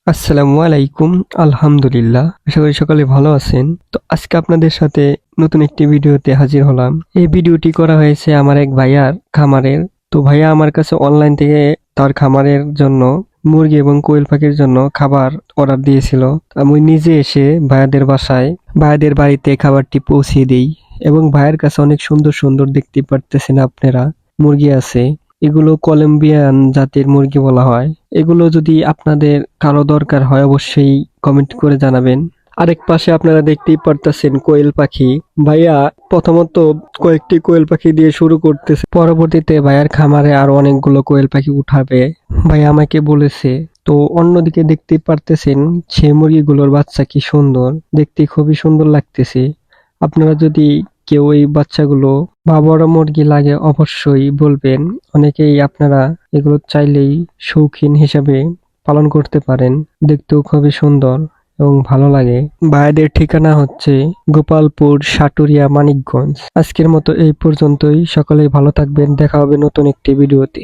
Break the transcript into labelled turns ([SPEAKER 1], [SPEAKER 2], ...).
[SPEAKER 1] আসসালামু আলাইকুম। আলহামদুলিল্লাহ। আশা করি সকলে ভালো আছেন। তো আজকে আপনাদের সাথে নতুন একটি ভিডিওতে হাজির হলাম। এই ভিডিওটি করা হয়েছে আমার এক ভাইয়ার খামারের। তো ভাইয়া আমার কাছে অনলাইন থেকে তার খামারের জন্য মুরগি এবং কোয়েল পাখির জন্য খাবার অর্ডার দিয়েছিল। আমি নিজে এসে ভাইয়াদের বাসায় ভাইয়াদের বাড়িতে খাবারটি পৌঁছে দিই এবং ভাইয়ের কাছে অনেক সুন্দর সুন্দর দেখতে পারতেছেন আপনারা মুরগি আছে। এগুলো কলম্বিয়ান জাতের মুরগি বলা হয়। এগুলো যদি আপনাদের কারো দরকার হয় অবশ্যই কমেন্ট করে জানাবেন। আরেক পাশে আপনারা দেখতেই পারতেছেন কোয়েল পাখি। ভাইয়া প্রথমত কয়েকটি কোয়েল পাখি দিয়ে শুরু করতেছে, পরবর্তীতে ভাইয়ার খামারে আরো অনেকগুলো কোয়েল পাখি উঠাবে ভাইয়া আমাকে বলেছে। তো অন্যদিকে দেখতেই পারতেছেন সেই মুরগিগুলোর বাচ্চা কি সুন্দর দেখতে, খুবই সুন্দর লাগতেছে। আপনারা যদি কেউ এই বাচ্চাগুলো বা বড় মুরগি লাগে অবশ্যই বলবেন। অনেকেই আপনারা এগুলো চাইলেই শৌখিন হিসাবে পালন করতে পারেন। দেখতেও খুবই সুন্দর এবং ভালো লাগে। ভাইয়াদের ঠিকানা হচ্ছে গোপালপুর, সাটুরিয়া, মানিকগঞ্জ। আজকের মতো এই পর্যন্তই। সকলেই ভালো থাকবেন। দেখা হবে নতুন একটি ভিডিওতে।